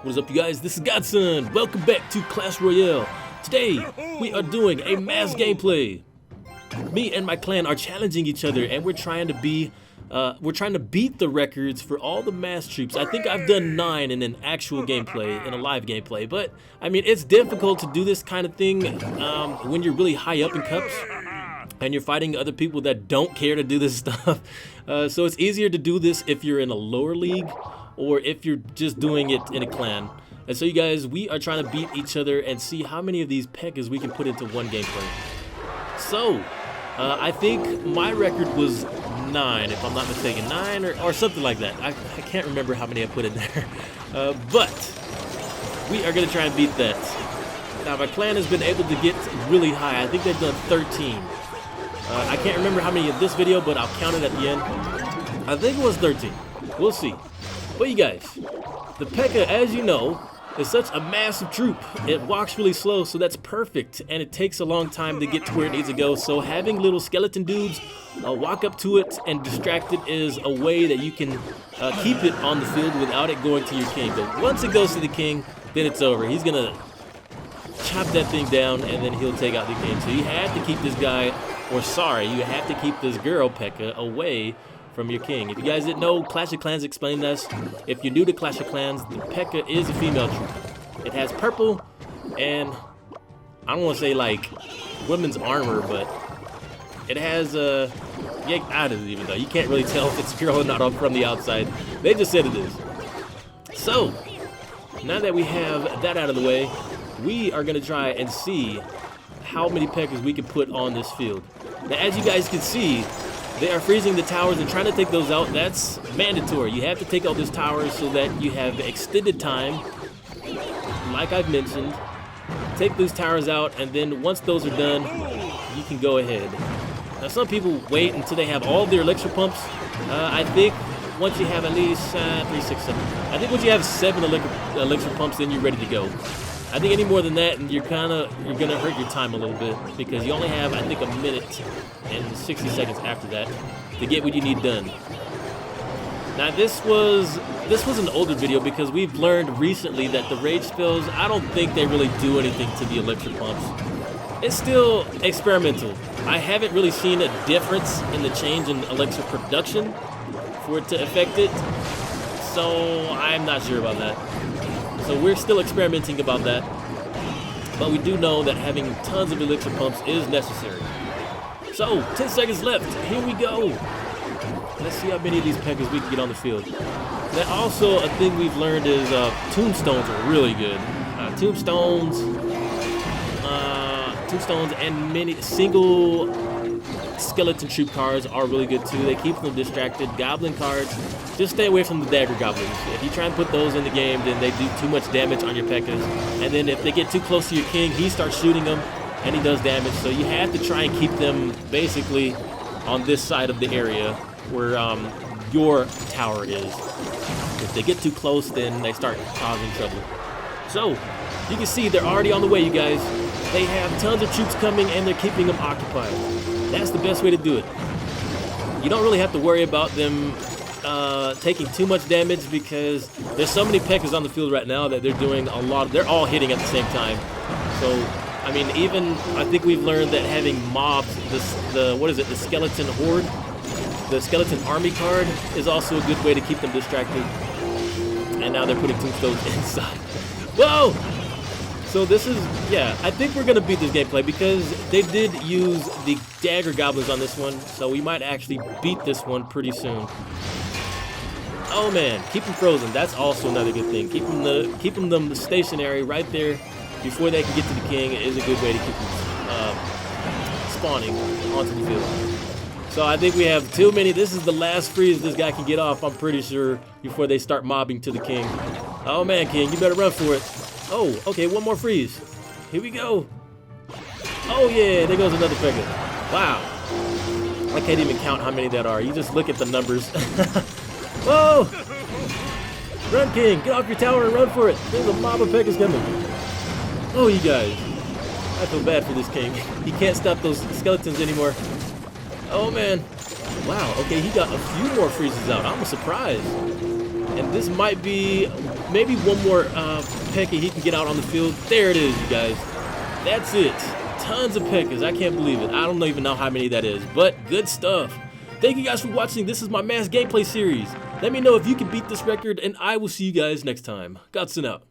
What is up, you guys? This is Godson. Welcome back to Clash Royale. Today, we are doing a mass gameplay. Me and my clan are challenging each other, and we're trying to beat the records for all the mass troops. I think I've done 9 in an actual gameplay, in a live gameplay. But I mean, it's difficult to do this kind of thing when you're really high up in cups and you're fighting other people that don't care to do this stuff. So it's easier to do this if you're in a lower league, or if you're just doing it in a clan. And so you guys, we are trying to beat each other and see how many of these PEKKAs we can put into one gameplay. So, I think my record was 9, if I'm not mistaken. 9 or something like that. I can't remember how many I put in there. But, we are going to try and beat that. Now, my clan has been able to get really high. I think they've done 13. I can't remember how many in this video, but I'll count it at the end. I think it was 13. We'll see. But you guys, the PEKKA, as you know, is such a massive troop. It walks really slow, so that's perfect, and it takes a long time to get to where it needs to go. So having little skeleton dudes walk up to it and distract it is a way that you can keep it on the field without it going to your king. But once it goes to the king, then it's over. He's gonna chop that thing down, and then he'll take out the king. So you have to keep this guy, or sorry, you have to keep this girl PEKKA away from your king. If you guys didn't know, Clash of Clans explained this. If you're new to Clash of Clans, the PEKKA is a female troop. It has purple and I don't want to say like women's armor, but it has yeah, I don't even know. You can't really tell if it's a girl or not from the outside. They just said it is. So now that we have that out of the way, we are gonna try and see how many PEKKAs we can put on this field. Now, as you guys can see, they are freezing the towers and trying to take those out. That's mandatory. You have to take out those towers so that you have extended time. Like I've mentioned, take those towers out, and then once those are done, you can go ahead. Now, some people wait until they have all their elixir pumps. I think once you have at least 3, 6, 7. I think once you have 7 elixir pumps, then you're ready to go. I think any more than that, and you're gonna hurt your time a little bit, because you only have, I think, a minute and 60 seconds after that to get what you need done. Now this was an older video, because we've learned recently that the rage spells, I don't think they really do anything to the elixir pumps. It's still experimental. I haven't really seen a difference in the change in elixir production for it to affect it, so I'm not sure about that. So we're still experimenting about that, but we do know that having tons of elixir pumps is necessary. So 10 seconds left. Here we go. Let's see how many of these PEKKAs we can get on the field. Now, also a thing we've learned is tombstones are really good. Tombstones and many single skeleton troop cards are really good too. They keep them distracted. Goblin cards, just stay away from the dagger goblins. If you try and put those in the game, then they do too much damage on your PEKKAs. And then if they get too close to your king, he starts shooting them and he does damage. So you have to try and keep them basically on this side of the area where your tower is. If they get too close, then they start causing trouble. So you can see they're already on the way, you guys. They have tons of troops coming and they're keeping them occupied. That's the best way to do it. You don't really have to worry about them taking too much damage, because there's so many PEKKAs on the field right now that they're doing a lot. They're all hitting at the same time. So, I mean, even I think we've learned that having mobs, the skeleton horde, the skeleton army card is also a good way to keep them distracted. And now they're putting tombstones inside. Whoa! So this is, yeah, I think we're going to beat this gameplay, because they did use the dagger goblins on this one, so we might actually beat this one pretty soon. Oh man, keep them frozen. That's also another good thing. Keeping them stationary right there before they can get to the king is a good way to keep them spawning onto the field. So I think we have too many. This is the last freeze this guy can get off, I'm pretty sure, before they start mobbing to the king. Oh man, king, you better run for it. Oh, okay, one more freeze. Here we go. Oh yeah, there goes another PEKKA. Wow. I can't even count how many that are. You just look at the numbers. Whoa! Run, king, get off your tower and run for it. There's a mob of PEKKAs coming. Oh, you guys. I feel bad for this king. He can't stop those skeletons anymore. Oh man. Wow, okay, he got a few more freezes out. I'm surprised. And this might be maybe one more Pekka he can get out on the field. There it is, you guys. That's it. Tons of Pekkas. I can't believe it. I don't even know how many that is, but good stuff. Thank you guys for watching. This is my mass gameplay series. Let me know if you can beat this record, and I will see you guys next time. Godson out.